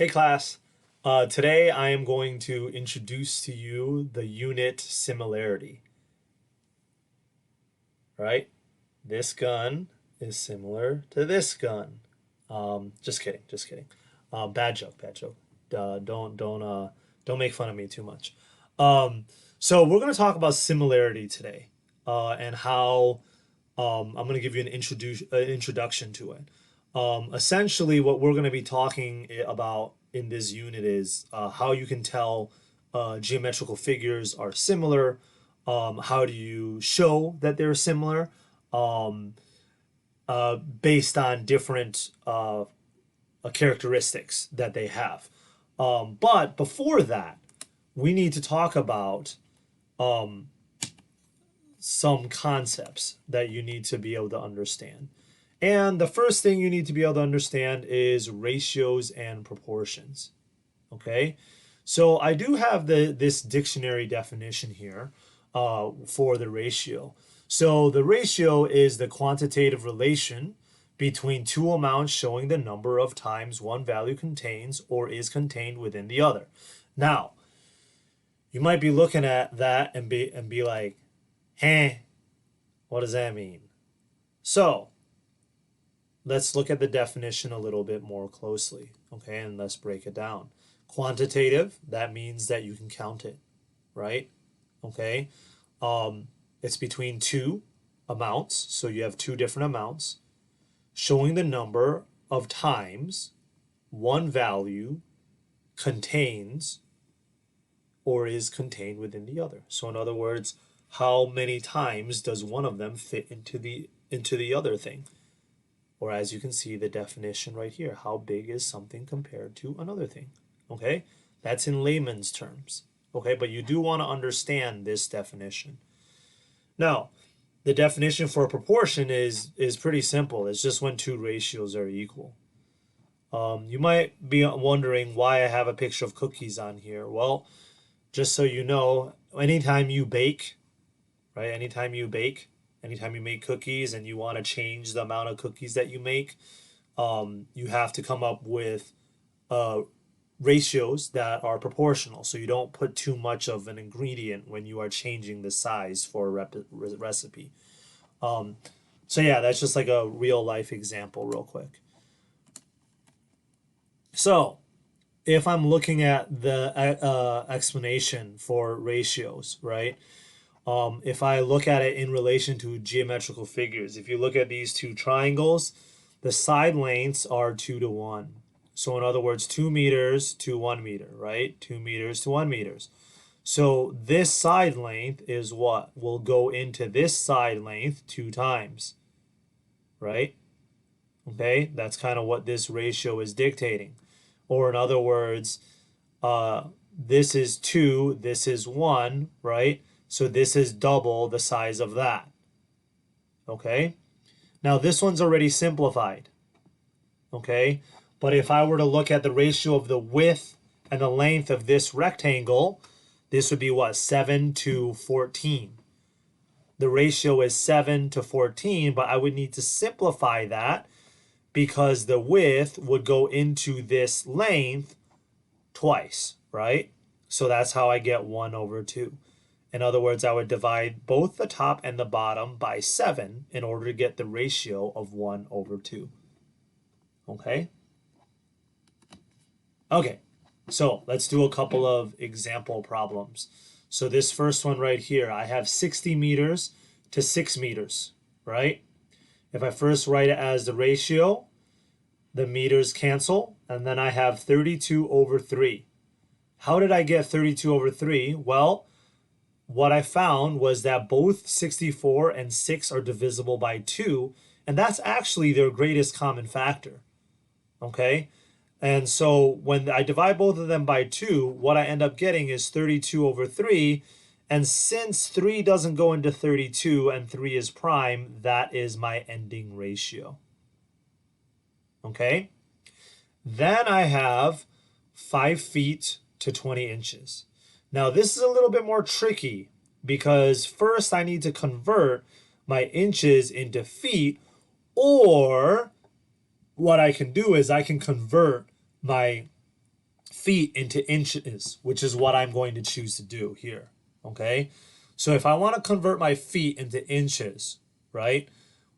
Hey class, today I am going to introduce to you the unit similarity, right? This gun is similar to this gun. Just kidding, just kidding. Bad joke, bad joke. Don't make fun of me too much. Um, so we're going to talk about similarity today, and how I'm going to give you an introduction to it. Essentially, what we're going to be talking about in this unit is how you can tell geometrical figures are similar. How do you show that they're similar um, based on different characteristics that they have. But before that, we need to talk about um, some concepts that you need to be able to understand. And the first thing you need to be able to understand is ratios and proportions. Okay, so I do have this dictionary definition here for the ratio. So the ratio is the quantitative relation between two amounts showing the number of times one value contains or is contained within the other. Now, you might be looking at that and be like, "Huh, what does that mean?" So let's look at the definition a little bit more closely, okay, and let's break it down. Quantitative, that means that you can count it, right? Okay. It's between two amounts, so you have two different amounts, showing the number of times one value contains or is contained within the other. So in other words, how many times does one of them fit into the other thing? Or as you can see, the definition right here, how big is something compared to another thing? Okay, that's in layman's terms. Okay, but you do want to understand this definition. Now, the definition for a proportion is pretty simple. It's just when two ratios are equal. You might be wondering why I have a picture of cookies on here. Well, just so you know, anytime you bake, right? Anytime you make cookies and you want to change the amount of cookies that you make, you have to come up with ratios that are proportional. So you don't put too much of an ingredient when you are changing the size for a recipe. So yeah, that's just like a real life example real quick. So if I'm looking at the explanation for ratios, right? If I look at it in relation to geometrical figures, if you look at these two triangles, the side lengths are 2 to 1. So in other words, 2 meters to 1 meter, right? 2 meters to 1 meters. So this side length is what? Will go into this side length 2 times, right? Okay, that's kind of what this ratio is dictating. Or in other words, this is 2, this is 1, right? So this is double the size of that. Okay? Now this one's already simplified. Okay? But if I were to look at the ratio of the width and the length of this rectangle, this would be what? 7 to 14. The ratio is 7 to 14, but I would need to simplify that because the width would go into this length twice, right? So that's how I get 1 over 2. In other words, I would divide both the top and the bottom by 7 in order to get the ratio of 1 over 2. Okay? Okay, so let's do a couple of example problems. So this first one right here, I have 60 meters to 6 meters, right? If I first write it as the ratio, the meters cancel, and then I have 32 over 3. How did I get 32 over 3? Well, what I found was that both 64 and 6 are divisible by 2, and that's actually their greatest common factor. Okay? And so when I divide both of them by 2, what I end up getting is 32 over 3. And since 3 doesn't go into 32 and 3 is prime, that is my ending ratio. Okay? Then I have 5 feet to 20 inches. Now this is a little bit more tricky because first I need to convert my inches into feet, or what I can do is I can convert my feet into inches, which is what I'm going to choose to do here. Okay. So if I want to convert my feet into inches, right,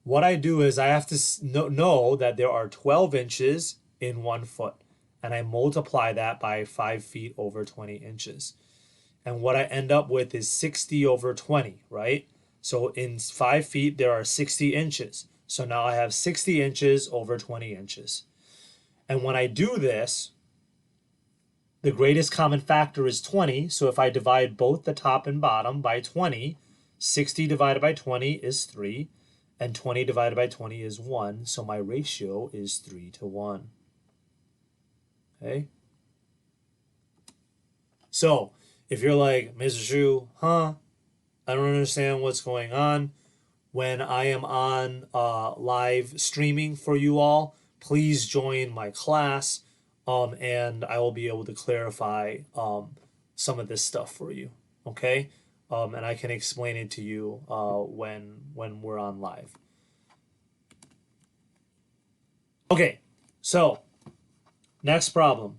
what I do is I have to know that there are 12 inches in 1 foot. And I multiply that by 5 feet over 20 inches. And what I end up with is 60 over 20, right? So in 5 feet, there are 60 inches. So now I have 60 inches over 20 inches. And when I do this, the greatest common factor is 20. So if I divide both the top and bottom by 20, 60 divided by 20 is 3. And 20 divided by 20 is 1. So my ratio is 3 to 1. Okay? So if you're like, Mr. Shu, I don't understand what's going on. When I am on live streaming for you all, please join my class, and I will be able to clarify some of this stuff for you. Okay, and I can explain it to you when we're on live. Okay, so next problem.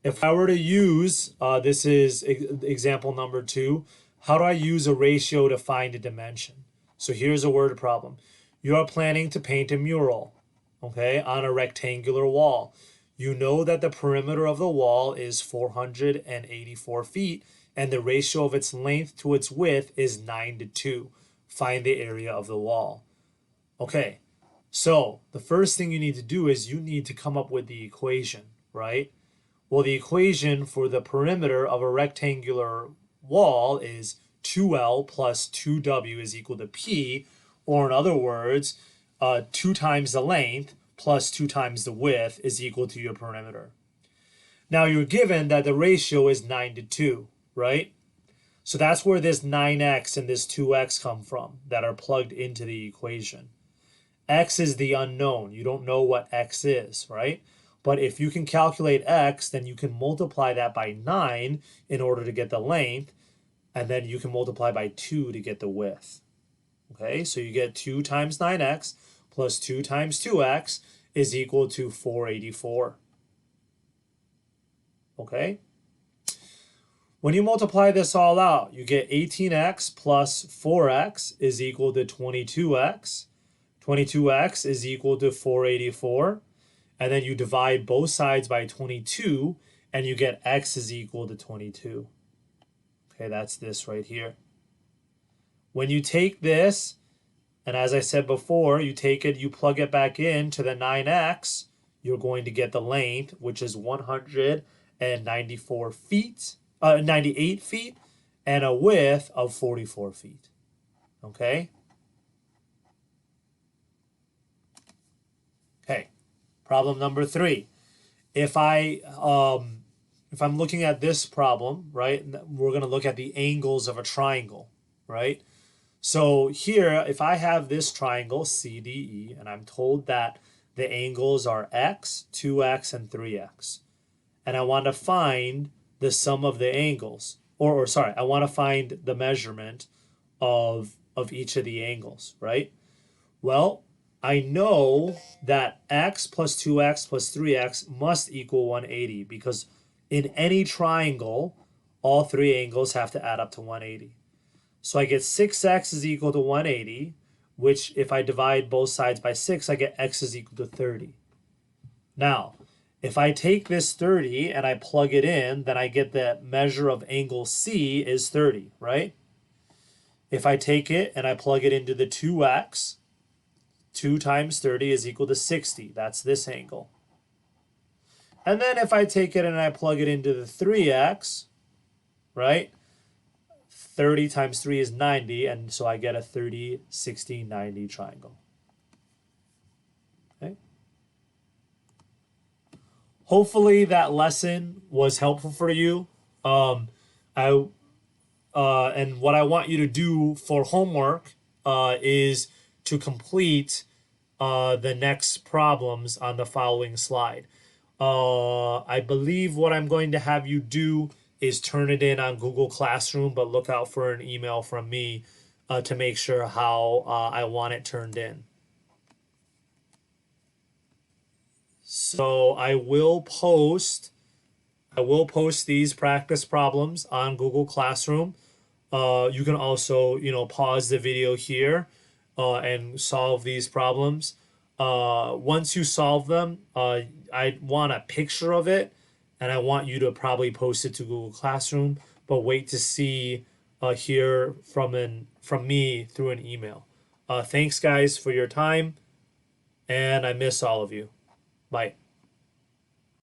If I were to use, this is example number 2, how do I use a ratio to find a dimension? So here's a word problem. You are planning to paint a mural, okay, on a rectangular wall. You know that the perimeter of the wall is 484 feet, and the ratio of its length to its width is 9 to 2. Find the area of the wall. Okay, so the first thing you need to do is you need to come up with the equation, right? Well, the equation for the perimeter of a rectangular wall is 2L plus 2W is equal to P, or in other words, 2 times the length plus 2 times the width is equal to your perimeter. Now you're given that the ratio is 9 to 2, right? So that's where this 9x and this 2x come from that are plugged into the equation. X is the unknown. You don't know what x is, right? But if you can calculate x, then you can multiply that by 9 in order to get the length, and then you can multiply by 2 to get the width. Okay, so you get 2 times 9x plus 2 times 2x is equal to 484. Okay? When you multiply this all out, you get 18x plus 4x is equal to 22x. 22x is equal to 484. And then you divide both sides by 22, and you get x is equal to 22. Okay, that's this right here. When you take this, and as I said before, you take it, you plug it back into the 9x, you're going to get the length, which is 194 feet, 98 feet, and a width of 44 feet. Okay? Okay. Problem number 3. If I'm looking at this problem, right, we're going to look at the angles of a triangle, right? So here, if I have this triangle, CDE, and I'm told that the angles are x, 2x, and 3x, and I want to find the sum of the angles, or sorry, I want to find the measurement of each of the angles, right? Well, I know that x plus 2x plus 3x must equal 180 because in any triangle, all 3 angles have to add up to 180. So I get 6x is equal to 180, which if I divide both sides by 6, I get x is equal to 30. Now, if I take this 30 and I plug it in, then I get the measure of angle C is 30, right? If I take it and I plug it into the 2x, 2 times 30 is equal to 60. That's this angle. And then if I take it and I plug it into the 3x, right? 30 times 3 is 90, and so I get a 30, 60, 90 triangle. Okay. Hopefully that lesson was helpful for you. And what I want you to do for homework is to complete the next problems on the following slide. I believe what I'm going to have you do is turn it in on Google Classroom, but look out for an email from me to make sure how I want it turned in. So I will post I will post these practice problems on Google Classroom. You can also, pause the video here and solve these problems. Once you solve them, I want a picture of it, and I want you to probably post it to Google Classroom. But wait to see hear from me through an email. Thanks, guys, for your time, and I miss all of you. Bye.